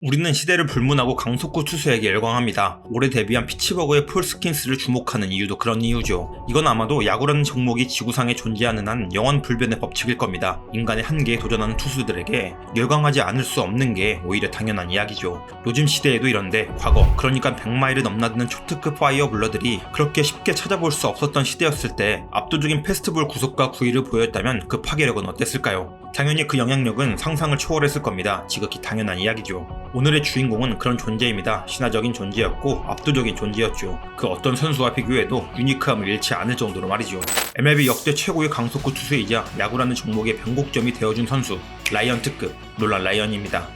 우리는 시대를 불문하고 강속구 투수에게 열광합니다. 올해 데뷔한 피츠버그의 폴 스킨스를 주목하는 이유도 그런 이유죠. 이건 아마도 야구라는 종목이 지구상에 존재하는 한 영원 불변의 법칙일 겁니다. 인간의 한계에 도전하는 투수들에게 열광하지 않을 수 없는 게 오히려 당연한 이야기죠. 요즘 시대에도 이런데 과거, 그러니까 100마일을 넘나드는 초특급 파이어블러들이 그렇게 쉽게 찾아볼 수 없었던 시대였을 때 압도적인 페스티벌 구속과 구위를 보였다면 그 파괴력은 어땠을까요? 당연히 그 영향력은 상상을 초월했을 겁니다. 지극히 당연한 이야기죠. 오늘의 주인공은 그런 존재입니다. 신화적인 존재였고 압도적인 존재였죠. 그 어떤 선수와 비교해도 유니크함을 잃지 않을 정도로 말이죠. MLB 역대 최고의 강속구 투수이자 야구라는 종목의 변곡점이 되어준 선수, 라이언 특급 놀란 라이언입니다.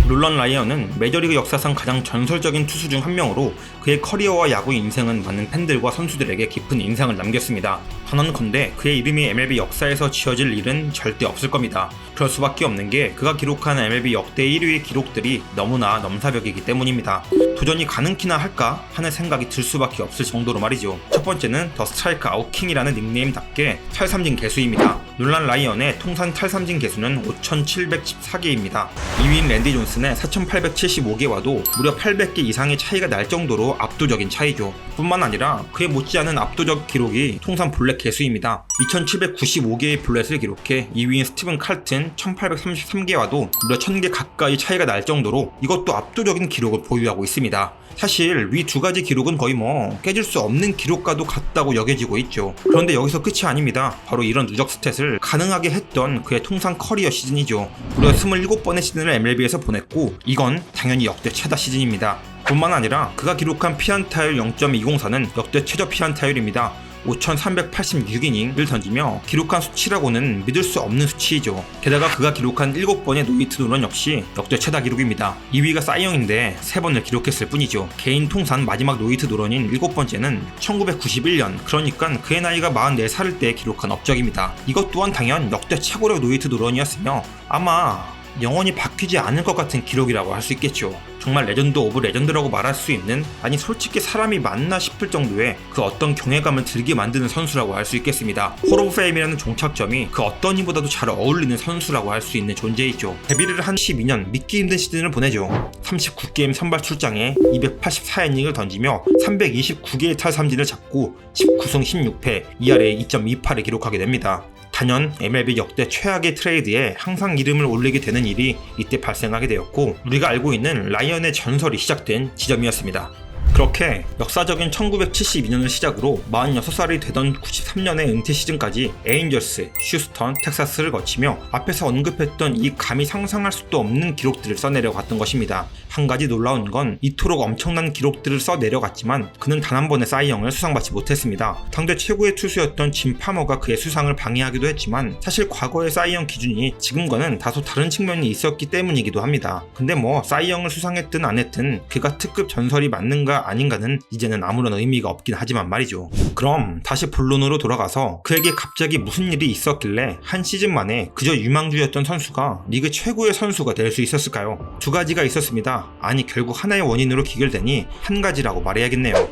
롤런 라이언은 메이저리그 역사상 가장 전설적인 투수 중 한 명으로 그의 커리어와 야구 인생은 많은 팬들과 선수들에게 깊은 인상을 남겼습니다. 단언컨대 그의 이름이 MLB 역사에서 지어질 일은 절대 없을 겁니다. 그럴 수밖에 없는 게 그가 기록한 MLB 역대 1위의 기록들이 너무나 넘사벽이기 때문입니다. 도전이 가능키나 할까 하는 생각이 들 수밖에 없을 정도로 말이죠. 첫 번째는 더 스트라이크 아웃 킹이라는 닉네임답게 탈삼진 개수입니다. 놀란 라이언의 통산 탈삼진 개수는 5,714개입니다. 2위인 랜디 존슨의 4,875개와도 무려 800개 이상의 차이가 날 정도로 압도적인 차이죠. 뿐만 아니라 그에 못지않은 압도적 기록이 통산 볼넷 개수입니다. 2,795개의 볼넷을 기록해 2위인 스티븐 칼튼 1,833개와도 무려 1,000개 가까이 차이가 날 정도로 이것도 압도적인 기록을 보유하고 있습니다. 사실 위 두 가지 기록은 거의 깨질 수 없는 기록과도 같다고 여겨지고 있죠. 그런데 여기서 끝이 아닙니다. 바로 이런 누적 스탯을 가능하게 했던 그의 통산 커리어 시즌이죠. 무려 27번의 시즌을 MLB에서 보냈고 이건 당연히 역대 최다 시즌입니다. 뿐만 아니라 그가 기록한 피안타율 0.204는 역대 최저 피안타율입니다. 5,386이닝을 던지며 기록한 수치라고는 믿을 수 없는 수치이죠. 게다가 그가 기록한 7번의 노히트 노런 역시 역대 최다 기록입니다. 2위가 사이영인데 3번을 기록했을 뿐이죠. 개인 통산 마지막 노히트 노런인 7번째는 1991년, 그러니까 그의 나이가 44살일 때 기록한 업적입니다. 이것 또한 당연 역대 최고의 노히트 노런이었으며 아마 영원히 바뀌지 않을 것 같은 기록이라고 할 수 있겠죠. 정말 레전드 오브 레전드라고 말할 수 있는, 아니 솔직히 사람이 맞나 싶을 정도의 그 어떤 경외감을 들게 만드는 선수라고 할 수 있겠습니다. 홀 오브 페임이라는 종착점이 그 어떤 이보다도 잘 어울리는 선수라고 할 수 있는 존재이죠. 데뷔를 한 12년 믿기 힘든 시즌을 보내죠. 39게임 선발 출장에 284이닝을 던지며 329개의 탈삼진을 잡고 19승 16패, 2할에 2.28을 기록하게 됩니다. 단연 MLB 역대 최악의 트레이드에 항상 이름을 올리게 되는 일이 이때 발생하게 되었고 우리가 알고 있는 라이언의 전설이 시작된 지점이었습니다. 그렇게 역사적인 1972년을 시작으로 46살이 되던 93년의 은퇴 시즌까지 에인절스, 휴스턴, 텍사스를 거치며 앞에서 언급했던 이 감히 상상할 수도 없는 기록들을 써내려갔던 것입니다. 한 가지 놀라운 건 이토록 엄청난 기록들을 써내려갔지만 그는 단 한 번의 사이영을 수상받지 못했습니다. 당대 최고의 투수였던 짐 파머가 그의 수상을 방해하기도 했지만 사실 과거의 사이영 기준이 지금과는 다소 다른 측면이 있었기 때문이기도 합니다. 근데 사이영을 수상했든 안 했든 그가 특급 전설이 맞는가 아닌가는 이제는 아무런 의미가 없긴 하지만 말이죠. 그럼 다시 본론으로 돌아가서 그에게 갑자기 무슨 일이 있었길래 한 시즌 만에 그저 유망주였던 선수가 리그 최고의 선수가 될 수 있었을까요? 두 가지가 있었습니다. 아니 결국 하나의 원인으로 귀결되니 한 가지라고 말해야겠네요.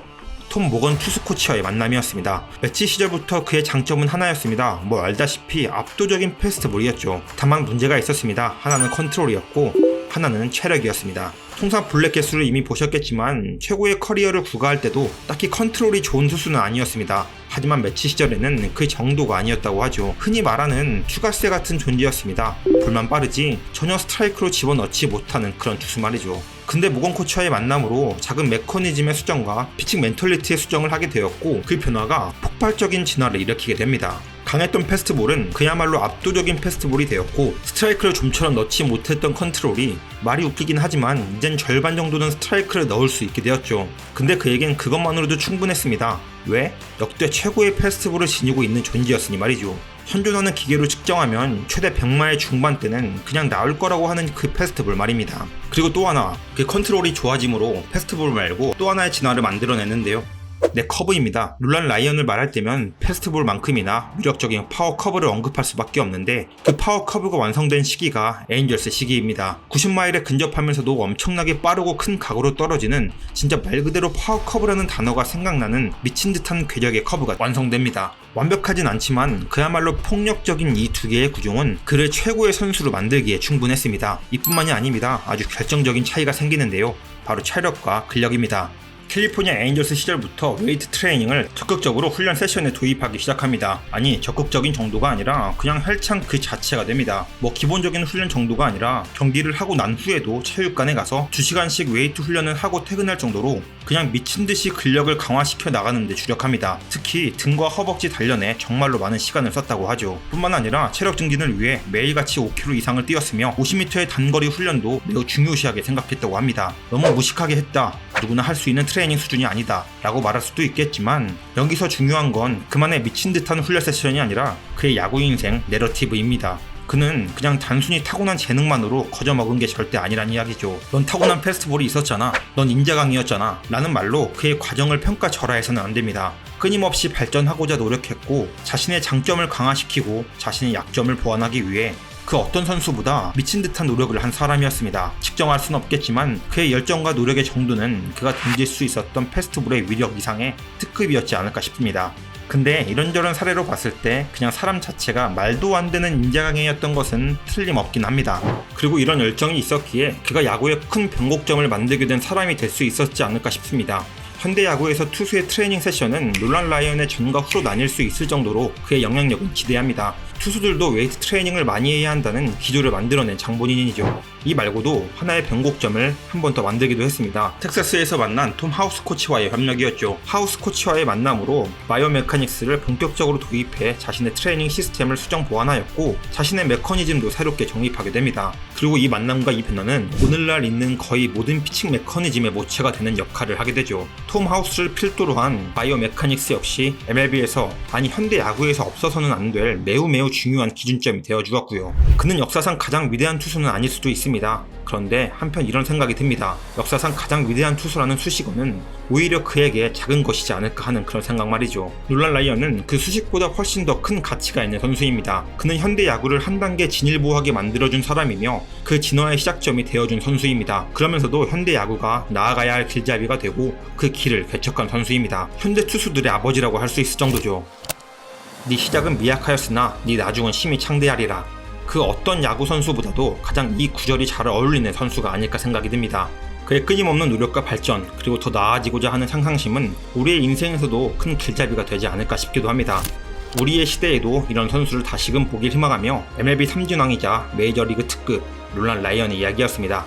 톰 모건 투수 코치와의 만남이었습니다. 매치 시절부터 그의 장점은 하나였습니다. 알다시피 압도적인 패스트볼이었죠. 다만 문제가 있었습니다. 하나는 컨트롤이었고 하나는 체력이었습니다. 통산 볼넷 개수를 이미 보셨겠지만 최고의 커리어를 구가할 때도 딱히 컨트롤이 좋은 투수는 아니었습니다. 하지만 매치 시절에는 그 정도가 아니었다고 하죠. 흔히 말하는 추가세 같은 존재였습니다. 볼만 빠르지 전혀 스트라이크로 집어넣지 못하는 그런 투수 말이죠. 근데 모건 코치와의 만남으로 작은 메커니즘의 수정과 피칭 멘털리티의 수정을 하게 되었고 그 변화가 폭발적인 진화를 일으키게 됩니다. 강했던 패스트볼은 그야말로 압도적인 패스트볼이 되었고 스트라이크를 좀처럼 넣지 못했던 컨트롤이 말이 웃기긴 하지만 이젠 절반 정도는 스트라이크를 넣을 수 있게 되었죠. 근데 그에겐 그것만으로도 충분했습니다. 왜? 역대 최고의 패스트볼을 지니고 있는 존재였으니 말이죠. 현존하는 기계로 측정하면 최대 100마일 중반대는 그냥 나올 거라고 하는 그 패스트볼 말입니다. 그리고 또 하나, 그 컨트롤이 좋아짐으로 패스트볼 말고 또 하나의 진화를 만들어냈는데요. 네, 커브입니다. 룰란 라이언을 말할 때면 페스티벌만큼이나 위력적인 파워 커브를 언급할 수밖에 없는데 그 파워 커브가 완성된 시기가 에인절스 시기입니다. 90마일에 근접하면서도 엄청나게 빠르고 큰 각오로 떨어지는 진짜 말 그대로 파워 커브라는 단어가 생각나는 미친 듯한 궤적의 커브가 완성됩니다. 완벽하진 않지만 그야말로 폭력적인 이 두 개의 구종은 그를 최고의 선수로 만들기에 충분했습니다. 이뿐만이 아닙니다. 아주 결정적인 차이가 생기는데요. 바로 체력과 근력입니다. 캘리포니아 에인절스 시절부터 웨이트 트레이닝을 적극적으로 훈련 세션에 도입하기 시작합니다. 아니, 적극적인 정도가 아니라 그냥 헬창 그 자체가 됩니다. 뭐 기본적인 훈련 정도가 아니라 경기를 하고 난 후에도 체육관에 가서 2시간씩 웨이트 훈련을 하고 퇴근할 정도로 그냥 미친듯이 근력을 강화시켜 나가는 데 주력합니다. 특히 등과 허벅지 단련에 정말로 많은 시간을 썼다고 하죠. 뿐만 아니라 체력 증진을 위해 매일같이 5km 이상을 뛰었으며 50m의 단거리 훈련도 매우 중요시하게 생각했다고 합니다. 너무 무식하게 했다, 누구나 할 수 있는 트레이닝 수준이 아니다 라고 말할 수도 있겠지만 여기서 중요한 건 그만의 미친 듯한 훈련 세션이 아니라 그의 야구 인생 내러티브입니다. 그는 그냥 단순히 타고난 재능만으로 거저먹은 게 절대 아니란 이야기죠. 넌 타고난 페스티벌이 있었잖아, 넌 인자강이었잖아 라는 말로 그의 과정을 평가절하해서는 안 됩니다. 끊임없이 발전하고자 노력했고 자신의 장점을 강화시키고 자신의 약점을 보완하기 위해 그 어떤 선수보다 미친 듯한 노력을 한 사람이었습니다. 측정할 순 없겠지만 그의 열정과 노력의 정도는 그가 던질 수 있었던 페스티벌의 위력 이상의 특급이었지 않을까 싶습니다. 근데 이런저런 사례로 봤을 때 그냥 사람 자체가 말도 안 되는 인자강이었던 것은 틀림없긴 합니다. 그리고 이런 열정이 있었기에 그가 야구에 큰 변곡점을 만들게 된 사람이 될 수 있었지 않을까 싶습니다. 현대 야구에서 투수의 트레이닝 세션은 룰란 라이언의 전과 후로 나뉠 수 있을 정도로 그의 영향력은 기대합니다. 투수들도 웨이트 트레이닝을 많이 해야 한다는 기조를 만들어낸 장본인이죠. 이 말고도 하나의 변곡점을 한 번 더 만들기도 했습니다. 텍사스에서 만난 톰 하우스 코치와의 협력이었죠. 하우스 코치와의 만남으로 바이오메카닉스를 본격적으로 도입해 자신의 트레이닝 시스템을 수정 보완하였고 자신의 메커니즘도 새롭게 정립하게 됩니다. 그리고 이 만남과 이 변화는 오늘날 있는 거의 모든 피칭 메커니즘의 모체가 되는 역할을 하게 되죠. 톰 하우스를 필두로 한 바이오메카닉스 역시 MLB에서 아니 현대 야구에서 없어서는 안 될 매우 중요한 기준점이 되어 주었고요. 그는 역사상 가장 위대한 투수는 아닐 수도 있습니다. 그런데 한편 이런 생각이 듭니다. 역사상 가장 위대한 투수라는 수식어는 오히려 그에게 작은 것이지 않을까 하는 그런 생각 말이죠. 룰란 라이언은 그 수식보다 훨씬 더 큰 가치가 있는 선수입니다. 그는 현대 야구를 한 단계 진일보하게 만들어준 사람이며 그 진화의 시작점이 되어준 선수입니다. 그러면서도 현대 야구가 나아가야 할 길잡이가 되고 그 길을 개척한 선수입니다. 현대 투수들의 아버지라고 할 수 있을 정도죠. 네 시작은 미약하였으나 네 나중은 심히 창대하리라. 그 어떤 야구 선수보다도 가장 이 구절이 잘 어울리는 선수가 아닐까 생각이 듭니다. 그의 끊임없는 노력과 발전, 그리고 더 나아지고자 하는 상상심은 우리의 인생에서도 큰 길잡이가 되지 않을까 싶기도 합니다. 우리의 시대에도 이런 선수를 다시금 보길 희망하며 MLB 3진왕이자 메이저리그 특급 룰란 라이언의 이야기였습니다.